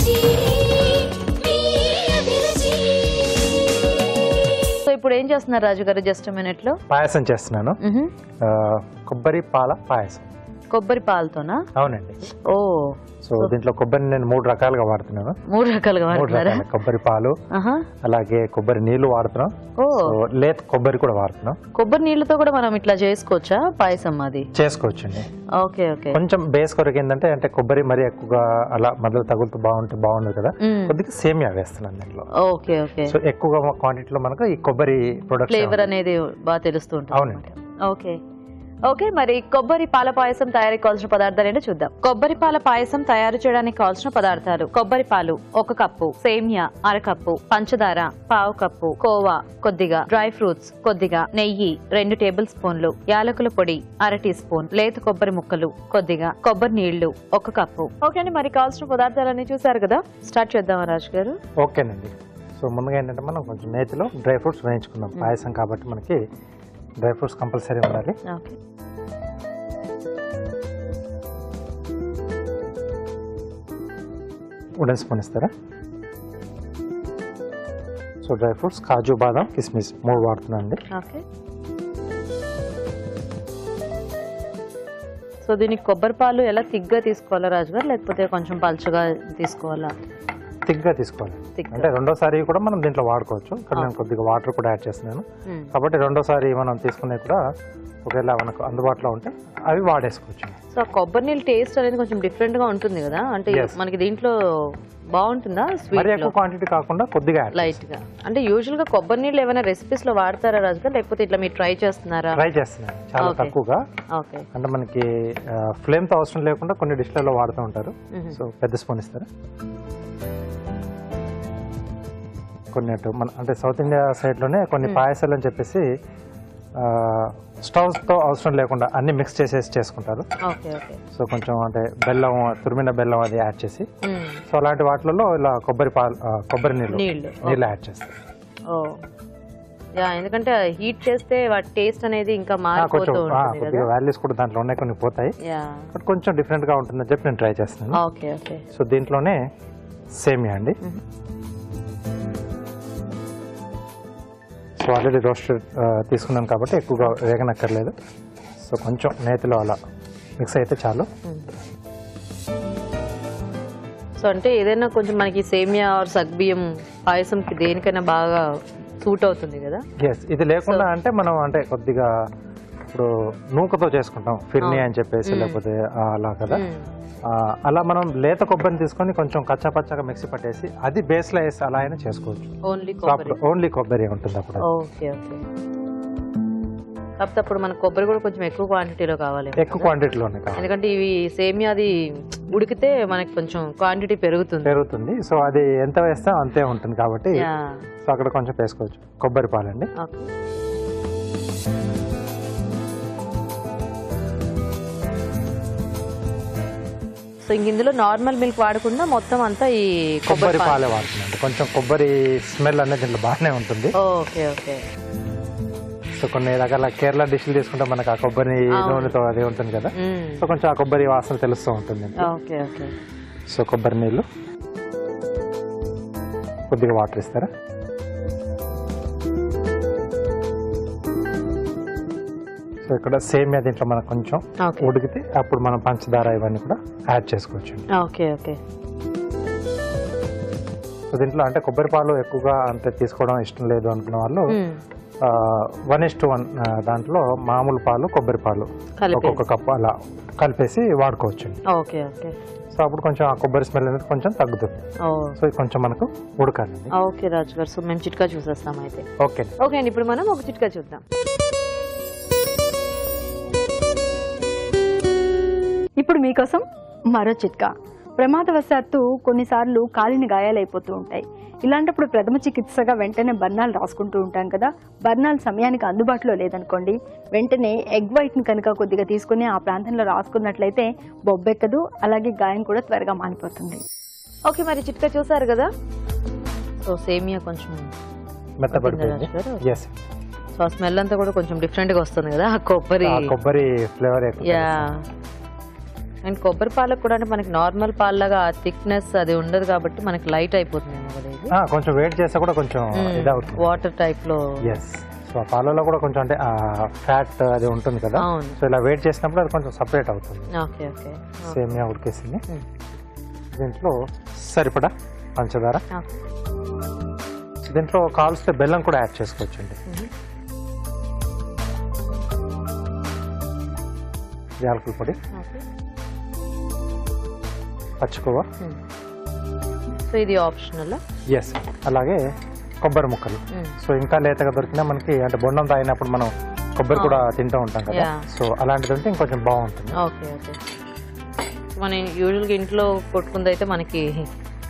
So ఇప్పుడు ఏం చేస్తున్నారు రాజు గారు? జస్ట్ మినిట్ లో పాయసం చేస్తున్నాను. కొబ్బరి పాల పాయసం. కొబ్బరి పాలతోనా? అవునండి. ఓ, సో దీంట్లో కొబ్బరి నేను 3 రకాలుగా వాడుతున్నాను. 3 రకాలుగా వాడుతున్నారా? కొబ్బరి పాలు, అలాగే కొబ్బరి నీళ్లు వాడుతున్నాం, లేత కొబ్బరి కూడా వాడుతున్నాం. కొబ్బరి నీళ్ళతో కూడా మనం ఇట్లా చేసుకోవచ్చా పాయసం? అది చేసుకోవచ్చండి. Okay okay. కొంచెం బేస్ కొరకు ఏంటంటే అంటే కొబ్బరి మరి ఎక్కువగా అలా మొదలు తగులుతూ బాగుండదు కదా, కొద్దిగా సేమియా వేస్తున్నాను దీంట్లో. Okay okay. సో ఎక్కువగా క్వాంటిటీలో మనకు ఈ కొబ్బరి ప్రొడక్ట్ ఫ్లేవర్ అనేది బాగా తెలుస్తూ ఉంటుంది. అవునండి. Okay okay. మరి కొబ్బరి పాల పాయసం తయారీ కావాల్సిన పదార్థాలు ఏంటో చూద్దాం. కొబ్బరి పాల పాయసం తయారు చేయడానికి కావాల్సిన పదార్థాలు: కొబ్బరి పాలు 1 కప్పు, సేమియా 1/2 కప్పు, పంచదార 1/2 కప్పు, కోవా కొద్దిగా, డ్రై ఫ్రూట్స్ కొద్దిగా, నెయ్యి 2 టేబుల్ స్పూన్లు, యాలకుల పొడి 1/2 టీ స్పూన్, లేత కొబ్బరి ముక్కలు కొద్దిగా, కొబ్బరి నీళ్లు 1 కప్పు. ఓకే అండి, మరి కావాల్సిన పదార్థాలన్నీ చూసారు కదా, స్టార్ట్ చేద్దామా రాజు గారు? ఓకేనండి. సో ముందుగా ఏంటంటే మనం కొంచెం నేతిలో డ్రై ఫ్రూట్స్ వేయించుకుందాం. పాయసం కాబట్టి మనకి డ్రై ఫ్రూట్స్ కంపల్సరీ ఉండాలి. వుడెన్ స్పూన్ ఇస్తారా? సో డ్రై ఫ్రూట్స్ కాజు, బాదం, కిస్మిస్ 3 వాడుతున్నాను అండి. సో దీనికి కొబ్బరి పాలు ఎలా తిగ్గా తీసుకోవాలా రాజు గారు, లేకపోతే కొంచెం పలుచగా తీసుకోవాలా? తిగ్గా తీసుకోవాలి. అంటే రెండోసారి కూడా మనం దీంట్లో వాడుకోవచ్చు. ఇక్కడ నేను కొద్దిగా వాటర్ కూడా యాడ్ చేస్తున్నాను కాబట్టి రెండోసారి మనం తీసుకునే కూడా ఒకవేళ మనకు అందుబాటులో ఉంటే అవి వాడేసుకోవచ్చు. సో కొబ్బరి నీళ్ళు టేస్ట్ అనేది కొంచెం డిఫరెంట్ గా ఉంటుంది కదా, అంటే మనకి దీంట్లో బాగుంటుందా? స్వీట్ ఎక్కువ క్వాంటిటీ కాకుండా కొద్దిగా లైట్ గా. అంటే యూజువల్ గా కొబ్బరి నీళ్ళు ఏమైనా రెసిపీస్ లో వాడతారా రాజు గారు, లేకపోతే ఇట్లా మీరు ట్రై చేస్తున్నారా? ట్రై చేస్తున్నాను చాలా తక్కువగా. అంటే మనకి ఫ్లేమ్ తో అవసరం లేకుండా కొన్ని డిష్లలో వాడుతూ ఉంటారు. సో పెద్ద స్పూన్ ఇస్తారా? కొన్ని మన అంటే సౌత్ ఇండియా సైడ్లోనే కొన్ని పాయసాలు అని చెప్పేసి స్టవ్స్తో అవసరం లేకుండా అన్ని మిక్స్ చేసేసి చేసుకుంటారు. సో కొంచెం అంటే బెల్లం, తురిమిన బెల్లం అది యాడ్ చేసి, సో అలాంటి వాటిలలో ఇలా కొబ్బరి నీళ్ళు యాడ్ చేస్తారు. ఎందుకంటే హీట్ చేస్తే వాటి టేస్ట్ అనేది ఇంకా మారిపోతూ ఉంటుంది. కొద్దిగా వాల్యూస్ కూడా దాంట్లో ఉన్నాయి, కొన్ని పోతాయి. బట్ కొంచెం డిఫరెంట్ గా ఉంటుందని చెప్పి నేను ట్రై చేస్తున్నాను. సో దీంట్లోనే సేమియా అండి. సో ఆల్రెడీ రోస్టెడ్ తీసుకున్నాను కాబట్టి ఎక్కువగా వేగనక్కర్లేదు. సో కొంచెం నేతిలో అలా మిక్స్ అయితే చాలు. సో అంటే ఏదైనా కొంచెం మనకి సేమియా ఆర్ సగ్బియ్యం పాయసంకి దేనికైనా బాగా సూట్ అవుతుంది కదా. ఇది లేకుండా అంటే మనం అంటే కొద్దిగా ఇప్పుడు నూకతో చేసుకుంటాం ఫిర్నీ అని చెప్పేసి, లేకపోతే అలా కదా, అలా మనం లేత కొబ్బరిని తీసుకొని కొంచెం కచ్చాపచ్చగా మిక్సీ పట్టేసి అది బేస్ లో వేసి అలా అయినా చేసుకోవచ్చు. ఓన్లీ కొబ్బరి ఉంటుంది అప్పుడు. కాకపోతే అప్పుడు మన కొబ్బరి కూడా కొంచెం ఎక్కువ క్వాంటిటీలో కావాలి. ఎక్కువ క్వాంటిటీలోనే కావాలి, ఎందుకంటే ఇవి సేమియా అది ఉడికితే మనకి కొంచెం క్వాంటిటీ పెరుగుతుంది. సో అది ఎంత వేస్తాం అంతే ఉంటుంది కాబట్టి సో అక్కడ కొంచెం వేసుకోవచ్చు. కొబ్బరి పాలండి. సో ఇందులో నార్మల్ మిల్క్ వాడకుండా మొత్తం అంతా ఈ కొబ్బరి పాలే వాడుతున్నాం. కొంచెం కొబ్బరి స్మెల్ అనేది దీంట్లో బాగానే ఉంటుంది. Okay okay. సో కొన్ని రకాల కేరళ డిష్లు తీసుకుంటే మనకు ఆ కొబ్బరి నూనెతో అది ఉంటుంది కదా, సో కొంచెం ఆ కొబ్బరి వాసన తెలుస్తూ ఉంటుంది. Okay okay. సో కొబ్బరి నీళ్ళు, కొద్దిగా వాటర్ ఇస్తారా? సో ఇక్కడ సేమియా దీంట్లో మనకు కొంచెం ఉడికితే అప్పుడు మనం పంచదార ఇవన్నీ కూడా యాడ్ చేసుకోవచ్చు. Okay okay. సో దీంట్లో అంటే కొబ్బరి పాలు ఎక్కువగా అంటే తీసుకోవడం ఇష్టం లేదు అనుకున్న వాళ్ళు 1:1 దాంట్లో మామూలు పాలు, కొబ్బరి పాలు ఒక్కొక్క కప్పు అలా కలిపేసి వాడుకోవచ్చు. Okay okay. సో అప్పుడు కొంచెం ఆ కొబ్బరి స్మెల్ అనేది కొంచెం తగ్గుతుంది. సో ఇది కొంచెం మనకు ఉడకాలి. ఓకే రాజు గారు, సో మేము చిట్కా చూసేస్తాం అయితే. ఓకే ఓకే అండి, ఇప్పుడు మనం ఒక చిట్కా చూద్దాం. ఇప్పుడు మీకోసం మరో చిట్కా. ప్రమాదవశాత్తు కొన్నిసార్లు కాలిన గాయాలైపోతూ ఉంటాయి. ఇలాంటప్పుడు ప్రథమ చికిత్సగా వెంటనే బర్నాలు రాసుకుంటూ ఉంటాం కదా. బర్నాలు సమయానికి అందుబాటులో లేదనుకోండి, వెంటనే ఎగ్ వైట్ని కనుక కొద్దిగా తీసుకుని ఆ ప్రాంతంలో రాసుకున్నట్లయితే బొబ్బెక్కదు, అలాగే గాయం కూడా త్వరగా మానిపోతుంది. ఓకే, మరి చిట్కా చూసారు కదా. సో సేమియా కొంచెం మెత్తబడిపోయింది. సో స్మెల్ అంతా కూడా కొంచెం డిఫరెంట్ గా వస్తుంది కదా, కొబ్బరి ఫ్లేవర్. అండ్ కొబ్బరి పాలకు కూడా అంటే మనకి నార్మల్ పాలలాగా థిక్నెస్ అది ఉండదు కాబట్టి మనకి లైట్ అయిపోతుంది కదా ఇది. కొంచెం వెయిట్ చేస్తే కూడా కొంచెం ఇదవుతుంది, వాటర్ టైప్ లో. ఎస్. సో ఆ పాలలో కూడా కొంచెం అంటే ఫ్యాట్ అది ఉంటుంది కదా, సో ఇలా వెయిట్ చేసినప్పుడు అది కొంచెం సపరేట్ అవుతుంది. Okay okay. సేమియా ఉడికేసింది. దీంట్లో సరిపడా పంచదార, దీంట్లో కావాల్సిన బెల్లం కూడా యాడ్ చేసుకోవచ్చండి. యాలకుల పొడి, పచ్చికొవ్వ, సో ఇది ఆప్షనల్. ఎస్. అలాగే కొబ్బరి ముక్కలు. సో ఇంకా లేతగా దొరికినా మనకి అంటే బొండం తాగినప్పుడు మనం కొబ్బరి కూడా తింటూ ఉంటాం కదా, సో అలాంటిది ఉంటే ఇంకొంచెం బాగుంటుంది. Okay okay. మనం యూజువల్గా ఇంట్లో కొట్టుకుంది అయితే మనకి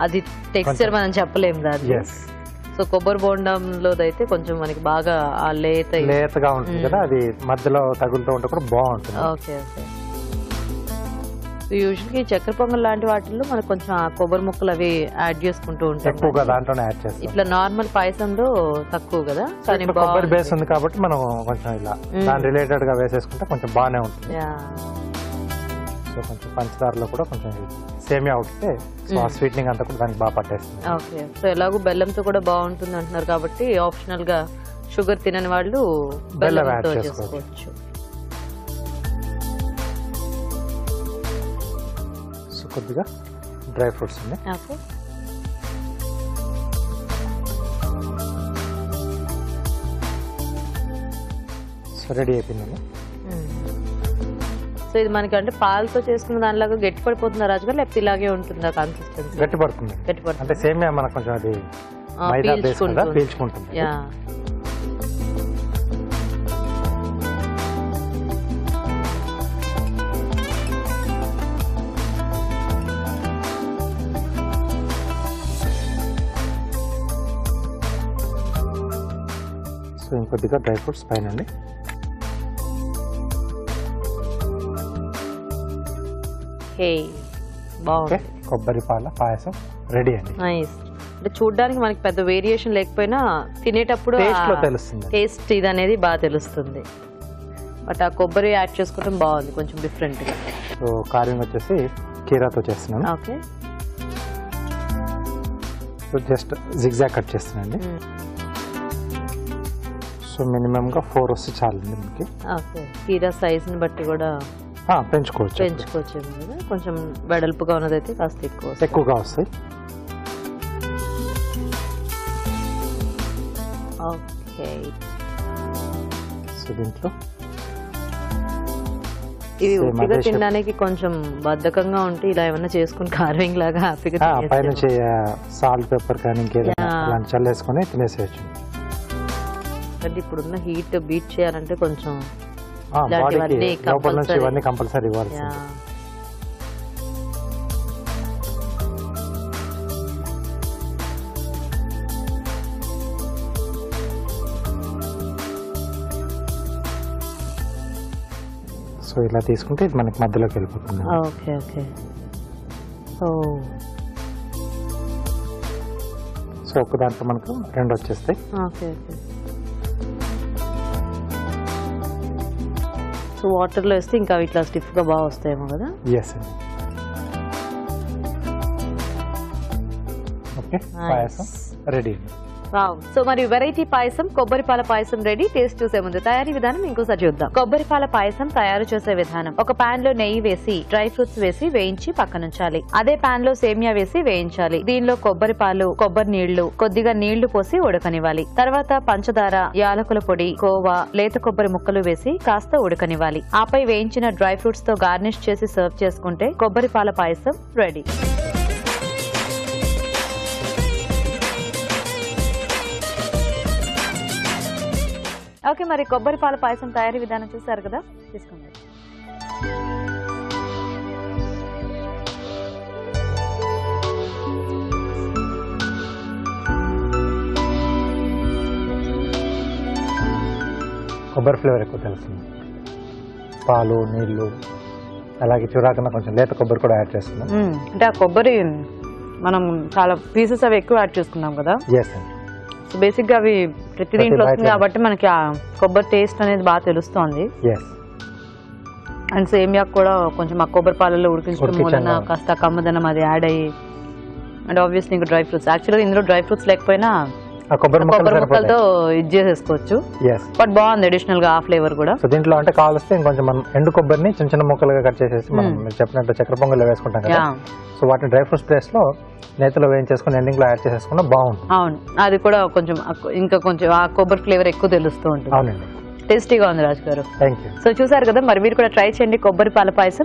అది టెక్స్చర్ మనం చెప్పలేము దాన్ని. సో కొబ్బరి బొండంలో అయితే కొంచెం మనకి బాగా ఆ లేతగా ఉంటుంది కదా, అది మధ్యలో తగులుతూ ఉంటే కూడా బాగుంటుంది. Okay okay. యూజువల్గా చక్కెర పొంగల్ లాంటి వాటిల్లో మనకు కొంచెం ఆ కొబ్బరి ముక్కలు అవి యాడ్ చేసుకుంటూ ఉంటాం, ఎక్కువగా దాంట్లోనే యాడ్ చేస్తాం. ఇట్లా నార్మల్ పాయసంలో తక్కువ కదా, కొబ్బరి బేస్ ఉంది కాబట్టి మనం కొంచెం ఇలా దాని రిలేటెడ్ గా వేసేసుకుంటే కొంచెం బాగానే ఉంటుంది. సో కొంచెం పంచదారలో కూడా కొంచెం సేమియా ఉడితే సో ఆ స్వీట్నింగ్ అంతా కూడా దానికి బాగా పట్టేస్తుంది. ఓకే. సో ఎలాగో బెల్లంతో కూడా బాగుంటుంది అంటున్నారు కాబట్టి ఆప్షనల్ గా షుగర్ తినని వాళ్ళు బెల్లం యాడ్ బెల్లంతో చేసుకోవచ్చు. సో కొద్దిగా డ్రై ఫ్రూట్స్ ఉంది. ఓకే. సో రెడీ అయిపోయిందండి. సో ఇది మనకి అంటే పాలతో చేసుకున్న దానిలాగా గట్టి పడిపోతుందా రాజుగారు, లేకపోతే ఇలాగే ఉంటుందా కన్సిస్టెన్సీ? గట్టి పడుతుంది అంటే సేమియా మనకు కొంచెం అది మైదా బేస్ కదా, పీల్చుకుంటుంది. సో ఇంకొద్దిగా డ్రై ఫ్రూట్స్ పైన అండి. కొబ్బరి పాల పాయసం రెడీ అండి. నైస్. అంటే చూడడానికి మనకి పెద్ద వేరియేషన్ లేకపోయినా తినేటప్పుడు టేస్ట్ ఇది అనేది బాగా తెలుస్తుంది. బట్ ఆ కొబ్బరి యాడ్ చేసుకోవడం బాగుంది, కొంచెం డిఫరెంట్ గా. సో కార్వింగ్ వచ్చేసి కీరాతో చేస్తున్నాను. Okay. So just zigzag cut చేస్తున్నానండి. సో మినిమం గా 4 వస్తే చాలండి మనకి. ఓకే. కీరా సైజ్ ని బట్టి కూడా పెంచుకోవచ్చు కదా, కొంచెం వెడల్పుగా ఉన్నదైతే కాస్త ఎక్కువగా వస్తాయి. ఓకే. సో దీంట్లో ఇవి ఉట్టిగా తినడానికి కొంచెం బద్ధకంగా ఉంటే ఇలా ఏమన్నా చేసుకుని కార్వింగ్ లాగా హ్యాపీగా పైన సాల్ట్ పెప్పర్ కానీ ఇంకేదైనా అలాంటి చల్లేసుకొని తినేసేయచ్చు. అంటే ఇప్పుడున్న హీట్ బీట్ చేయాలంటే కొంచెం లోపల నుంచి ఇవన్నీ కంపల్సరీ ఇవ్వాలి. సో ఇలా తీసుకుంటే ఇది మనకి మధ్యలోకి వెళ్ళిపోతుంది. Okay okay. సో ఒక దాంట్లో మనకు 2 వచ్చేస్తాయి. Okay okay. సో వాటర్లో వేస్తే ఇంకా ఇట్లా స్టిఫ్గా బాగా వస్తాయేమో కదా. ఎస్ అండి. ఓకే, పాయసం రెడీ. సో మరి వెరైటీ పాయసం కొబ్బరి పాల పాయసం రెడీ. టేస్ట్ చూసే ముందు తయారీ విధానం ఇంకోసారి చూద్దాం. కొబ్బరి పాల పాయసం తయారు చేసే విధానం: ఒక పాన్ లో నెయ్యి వేసి డ్రై ఫ్రూట్స్ వేసి వేయించి పక్కనుంచాలి. అదే పాన్ లో సేమియా వేసి వేయించాలి. దీనిలో కొబ్బరి పాలు, కొబ్బరి నీళ్లు, కొద్దిగా నీళ్లు పోసి ఉడకనివ్వాలి. తర్వాత పంచదార, యాలకుల పొడి, కోవా, లేత కొబ్బరి ముక్కలు వేసి కాస్త ఉడకనివ్వాలి. ఆపై వేయించిన డ్రై ఫ్రూట్స్ తో గార్నిష్ చేసి సర్వ్ చేసుకుంటే కొబ్బరి పాల పాయసం రెడీ. ఓకే, మరి కొబ్బరి పాల పాయసం తయారీ విధానం చూసారు కదా, తీసుకోండి. కొబ్బరి ఫ్లేవర్ ఎక్కువ తెలుస్తుంది. పాలు, నీళ్లు, అలాగే చూరాకన్నా కొంచెం లేత కొబ్బరి కూడా యాడ్ చేసుకున్నాం. అంటే ఆ కొబ్బరి మనం చాలా పీసెస్ అవి ఎక్కువ యాడ్ చేసుకున్నాం కదా. ఎస్ అండి. సో బేసిక్ గా అవి ప్రతి దీంట్లో వస్తుంది కాబట్టి మనకి ఆ కొబ్బరి టేస్ట్ అనేది బాగా తెలుస్తోంది. అండ్ సేమియా కూడా కొంచెం ఆ కొబ్బరి పాలలో ఉడికించడం వలన ఉడికించాను. కాస్త కమ్మదనం అది యాడ్ అయ్యి అండ్ ఆబ్వియస్లీ ఇంకా డ్రై ఫ్రూట్స్ యాక్చువల్గా ఇందులో డ్రై ఫ్రూట్స్ లేకపోయినా ఆ కొబ్బరి కొబ్బరి ముక్కలు ముక్కలతో ఇది చేసేసుకోవచ్చు. ఎస్. బట్ బాగుంది అడిషనల్ గా ఆ ఫ్లేవర్ కూడా. సో దీంట్లో అంటే కావాల్స్తే ఇంకొంచెం మనం ఎండు కొబ్బరిని చిన్న చిన్న ముక్కలుగా కట్ చేసేసి మనం మీరు చెప్పినట్టు చక్కెర పొంగల్లో వేసుకుంటాం కదా, సో వాటిని డ్రై ఫ్రూట్స్ ప్లేస్ లో నేతిలో వేయించేసుకుని ఎండింగ్ లో యాడ్ చేసేసుకున్నా బాగుంటుంది. అవును, అది కూడా కొంచెం ఇంకా కొంచెం ఆ కొబ్బరి ఫ్లేవర్ ఎక్కువ తెలుస్తూ ఉంటుంది. అవునండి. టేస్టీగా ఉంది రాజు గారు. Thank you. సో చూసారు కదా, మరి మీరు కూడా ట్రై చేయండి కొబ్బరి పాల పాయసం.